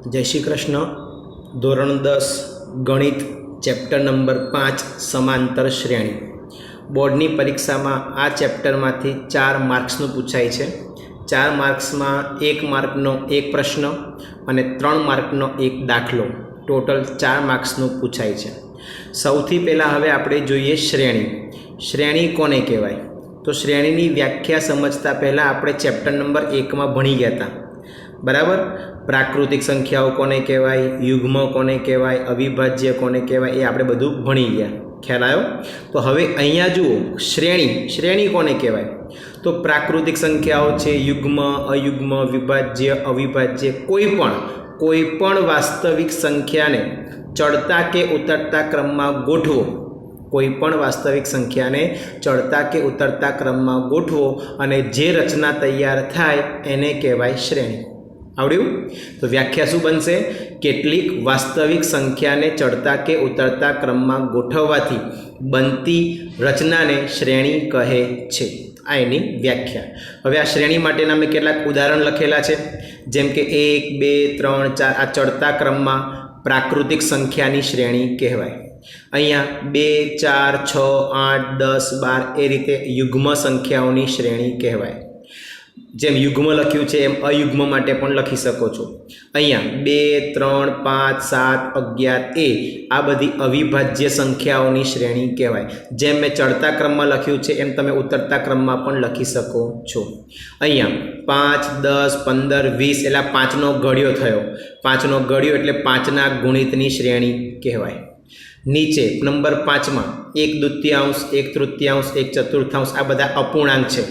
जय श्री कृष्ण। धोरण 10 गणित चैप्टर नंबर 5 समांतर श्रेणी। बोर्डनी परीक्षा में आ चैप्टर में 4 मार्क्सनु पूछाय छे। 4 मार्क्स में 1 मार्कनो एक प्रश्न और 3 मार्कनो एक दाखलो, टोटल 4 मार्क्सनु पूछाय छे। सौथी पहला हवे आपणे जोईए श्रेणी। श्रेणी कोने कहेवाय? तो श्रेणीनी व्याख्या समझता पहला आपणे चैप्टर नंबर 1 में भणी गया था, बराबर। प्राकृतिक संख्याओं कोने कहेवाय, युग्म कोने कहेवाय, अविभाज्य कोने कहेवाय, ए आपणे बधुं भणी गया। ख्याल आव्यो? तो हवे अहींया जुओ श्रेणी। श्रेणी कोने कहेवाय? तो प्राकृतिक संख्याओं छे, युग्म, अयुग्म, विभाज्य, अविभाज्य, कोईपण वास्तविक संख्या ने चढ़ता के उतरता क्रम में गोठवो। कोईपण वास्तविक संख्या ने चढ़ता के उतरता क्रम में गोठवो अने जे रचना तैयार थाय एने कहेवाय श्रेणी। आवड्युं? तो व्याख्या शुं बनशे? केटलीक वास्तविक संख्या ने चढ़ता के उतरता क्रम में गोठववाथी बनती रचना ने श्रेणी कहे छे। आ एनी व्याख्या। हवे आ श्रेणी माटेना मैं केटलाक उदाहरण लखेला छे, जेम के 1, 2, 3, 4 आ चढ़ता क्रम में प्राकृतिक संख्यानी श्रेणी कहेवाय। अहींया 2, 4, 6, 8, 10, 12 ए रीते युग्म संख्याओनी श्रेणी कहेवाय। जेम युग्म लख्युं छे एम अयुग्म माटे पण लखी शको छो। अहींया 2, 3, 5, 7, 11 ए आ बधी अविभाज्य संख्याओनी श्रेणी कहेवाय। जेम मैं चढ़ता क्रम में लख्युं छे एम तमे उतरता क्रम में पण लखी शको छो। अहींया 5, 10, 15, 20 एटले 5 नो घड़ियो थयो। 5 नो घड़ियो एटले 5 ना गुणितनी श्रेणी कहेवाय। नीचे नंबर 5 में 1 द्वितीयांश, 1 तृतीयांश, 1 चतुर्थांश आ बधा अपूर्णांक छे।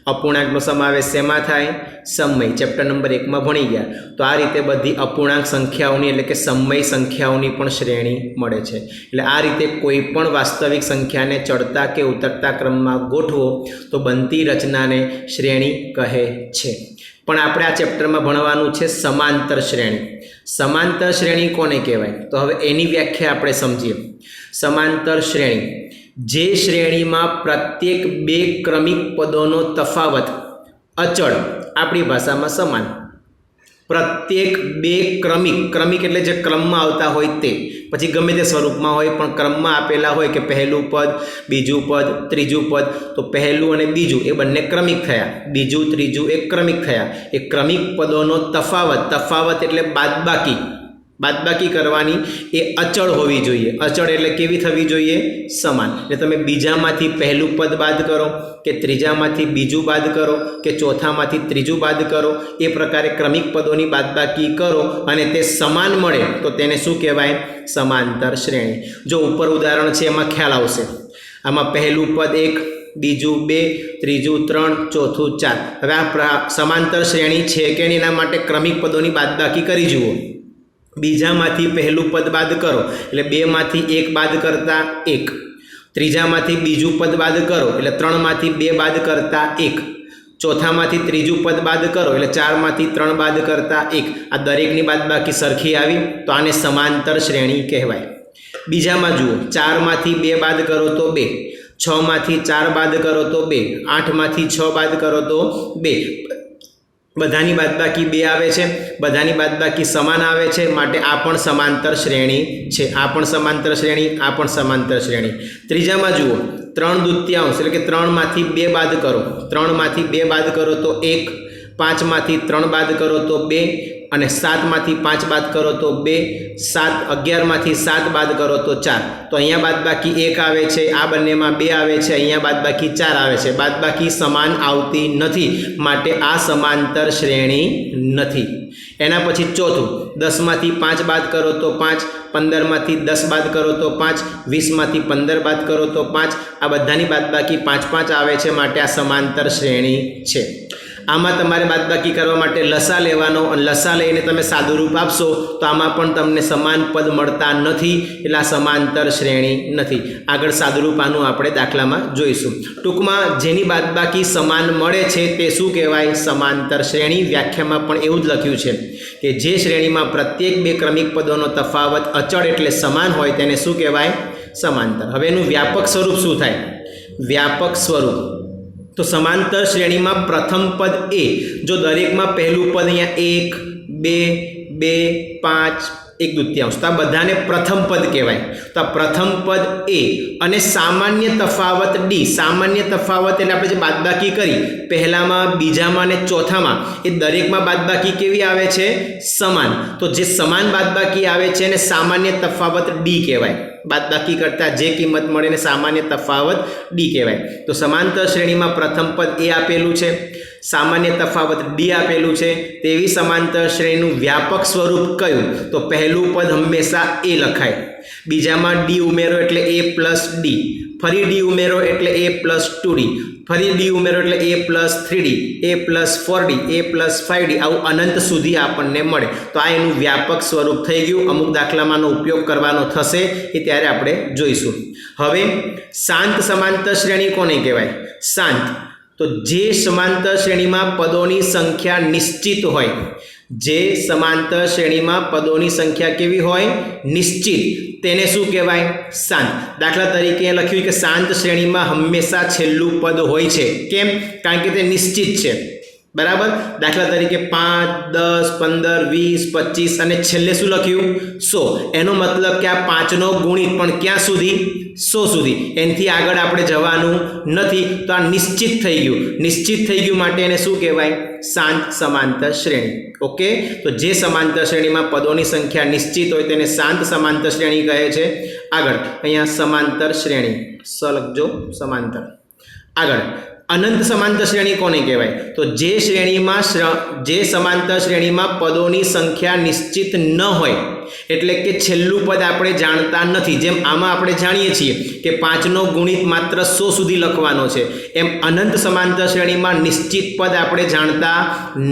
अपूर्णांकनो समावेश शेमां थाय? समय। चैप्टर नंबर 1 में भणी गया। तो आ रीते बधी अपूर्णांक संख्याओनी एटले के समय संख्याओनी पण श्रेणी मळे छे। एटले आ रीते कोईपण वास्तविक संख्या ने चढ़ता के उतरता क्रम में गोठवो तो बनती रचना ने श्रेणी कहे छे। पण आपणे आ चैप्टर में भणवानुं छे समांतर श्रेणी। समांतर श्रेणी कोने कहेवाय? तो हवे एनी व्याख्या आपणे समजीए। समांतर श्रेणी जे श्रेणी में प्रत्येक 2 क्रमिक पदों तफावत अचल, आपणी भाषा में समान। प्रत्येक 2 क्रमिक एटले जे क्रम में आवता होय ते, पछी गमे ते स्वरूप में होय पण क्रम में आपेला होय के पहलू पद, बीजू पद, त्रीजू पद, तो पहलू अने बीजू ए बंने क्रमिक थया, बीजू त्रीजू ए क्रमिक थया। ए क्रमिक पदों तफावत एटले बादबाकी करवानी ए अचल होवी जोईए। अचल एटले केवी थवी जोईए? समान। એટલે તમે બીજામાંથી પહેલું પદ બાદ કરો કે ત્રીજામાંથી બીજું બાદ કરો કે ચોથામાંથી ત્રીજું બાદ કરો, એ પ્રકારે ક્રમિક પદોની બાદબાકી કરો અને તે સમાન મળે તો તેને શું કહેવાય? સમાંતર શ્રેણી। જો ઉપર ઉદાહરણ છે એમાં ખ્યાલ આવશે। આમાં પહેલું પદ 1, બીજું 2, ત્રીજું 3, ચોથું 4। હવે આ સમાંતર શ્રેણી છે કે એના માટે ક્રમિક પદોની બાદબાકી કરી જુઓ। बीजामांथी पहलू पद बाद करो एटले 2 मांथी 1 बाद करता 1, त्रीजामांथी बीजू पद बाद करो एटले 3 मांथी 2 बाद करता 1, चौथामांथी त्रीजू पद बाद करो एटले 4 मांथी 3 बाद करता 1। आ दरेकनी बादबाकी सरखी आवी तो आने समांतर श्रेणी कहेवाय। बीजामां जुओ 4 मांथी 2 बाद करो तो 2, 6 मांथी 4 बाद करो तो 2, 8 मांथी 6 बाद करो तो 2। बधानी बादबाकी 2 आवे छे, बधानी बादबाकी समान आवे छे, माटे आ पण समांतर श्रेणी छे। आ पण समांतर श्रेणी, आ पण समांतर श्रेणी। त्रीजामां जुओ 3 द्वितीयांश एटले के 3 मांथी 2 बाद करो, 3 मांथी 2 बाद करो तो 1, 5 मांथी 3 बाद करो तो 2 અને 7 मांथी 5 बाद करो तो 2, 7 11 मांथी 7 बाद करो तो 4। तो अहींया बादबाकी 1 आवे छे, आ बंनेमां 2 आवे छे, अहींया बादबाकी 4 आवे छे। बादबाकी समान आवती नथी, माटे आ समांतर श्रेणी नथी। एना पछी चौथुं 10 मांथी 5 बाद करो तो 5, 15 मांथी 10 बाद करो तो 5, 20 मांथी 15 बाद करो तो 5। आ बधानी बादबाकी 5 आवे छे, माटे आ समांतर श्रेणी छे। आमां तमारे बादबाकी करवा माटे लसा लेवानो अने लसा लईने तमे सादुं रूप आपशो तो आमां पण तमने समान पद मळता नथी, એટલે આ समांतर श्रेणी नथी। આગળ सादुं रूप आनुं આપણે દાખલામાં જોઈશું। ટૂંકમાં જેની બાદબાકી સમાન મળે છે તે શું કહેવાય? समांतर श्रेणी। વ્યાખ્યામાં પણ એવું જ લખ્યું છે કે જે શ્રેણીમાં પ્રત્યેક 2 ક્રમિક પદોનો તફાવત અચળ એટલે સમાન હોય તેને શું કહેવાય? समांतर। હવે એનું વ્યાપક સ્વરૂપ શું થાય? व्यापक स्वरूप तो समांतर श्रेणी में प्रथम पद ए, जो दरेक में पहलू पद अहींया 1, 2, 2 5 1/2 તો આ બધાને પ્રથમ પદ કહેવાય. તો આ પ્રથમ પદ એ અને સામાન્ય તફાવત ડી. સામાન્ય તફાવત એટલે આપણે જે બાદબાકી કરી પહેલામાં, બીજામાં અને ચોથામાં, એ દરેકમાં બાદબાકી કેવી આવે છે? સમાન. તો જે સમાન બાદબાકી આવે છે એને સામાન્ય તફાવત ડી કહેવાય. બાદબાકી કરતા જે કિંમત મળે એને સામાન્ય તફાવત ડી કહેવાય. તો સમાંતર શ્રેણીમાં પ્રથમ પદ એ આપેલું છે, સામાન્ય તફાવત ડી આપેલું છે. તેવી સમાંતર શ્રેણીનું વ્યાપક સ્વરૂપ કયું? તો પહેલું પદ હંમેશા એ લખાય, બીજામાં ડી ઉમેરો એટલે a પ્લસ ડી, ફરી ડી ઉમેરો એટલે a પ્લસ 2d, ફરી ડી ઉમેરો એટલે a plus 3d, a plus 4d, a plus 5d, આવું અનંત સુધી આપણને મળે. તો આ એનું વ્યાપક સ્વરૂપ થઈ ગયું. અમુક દાખલામાંનો ઉપયોગ કરવાનો થશે એ ત્યારે આપણે જોઈશું. હવે શાંત સમાંતર શ્રેણી કોને કહેવાય? શાંત તો જે સમાંતર શ્રેણીમાં પદોની સંખ્યા નિશ્ચિત હોય. જે સમાંતર શ્રેણીમાં પદોની સંખ્યા કેવી હોય? નિશ્ચિત. તેને શું કહેવાય? શાંત. દાખલા તરીકે લખ્યું કે શાંત શ્રેણીમાં હંમેશા છેલ્લું પદ હોય છે. કેમ? કારણ કે તે નિશ્ચિત છે. બરાબર. દાખલા તરીકે 5 10 15 20 25 અને છેલ્લે શું લખ્યું? 100. એનો મતલબ કે આ 5નો ગુણિત પણ ક્યાં સુધી? 100 સુધી. એનાથી આગળ આપણે જવાનું નથી. તો આ નિશ્ચિત થઈ ગયું. નિશ્ચિત થઈ ગયું માટે એને શું કહેવાય? શાંત સમાંતર શ્રેણી. ઓકે. તો જે સમાંતર શ્રેણીમાં પદોની સંખ્યા નિશ્ચિત હોય તેને શાંત સમાંતર શ્રેણી કહે છે. આગળ અહીંયા સમાંતર શ્રેણી સ લખજો, સમાંતર. આગળ અનંત સમાંતર શ્રેણી કોને કહેવાય? તો જે સમાંતર શ્રેણીમાં પદોની સંખ્યા નિશ્ચિત ન હોય, એટલે કે છેલ્લું પદ આપણે જાણતા નથી. જેમ આમાં આપણે જાણીએ છીએ કે 5નો ગુણિત માત્ર 100 સુધી લખવાનો છે, એમ અનંત સમાંતર શ્રેણીમાં નિશ્ચિત પદ આપણે જાણતા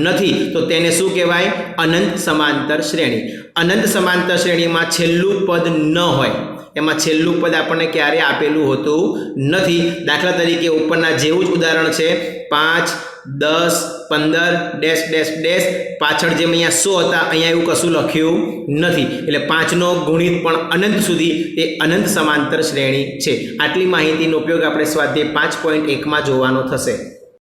નથી. તો તેને શું કહેવાય? અનંત સમાંતર શ્રેણી. અનંત સમાંતર શ્રેણીમાં છેલ્લું પદ ન હોય, એમાં છેલ્લું પદ આપણને ક્યારે આપેલું હોતું નથી. દાખલા તરીકે ઉપરના જેવું જ ઉદાહરણ છે. 5 10 15 ડેશ ડેશ ડેશ, પાછળ જેમ અહીંયા 100 હતા અહીંયા એવું કશું લખ્યું નથી. એટલે 5નો ગુણિત પણ અનંત સુધી એ અનંત સમાંતર શ્રેણી છે. આટલી માહિતીનો ઉપયોગ આપણે સ્વાધ્યાય 5.1માં જોવાનો થશે.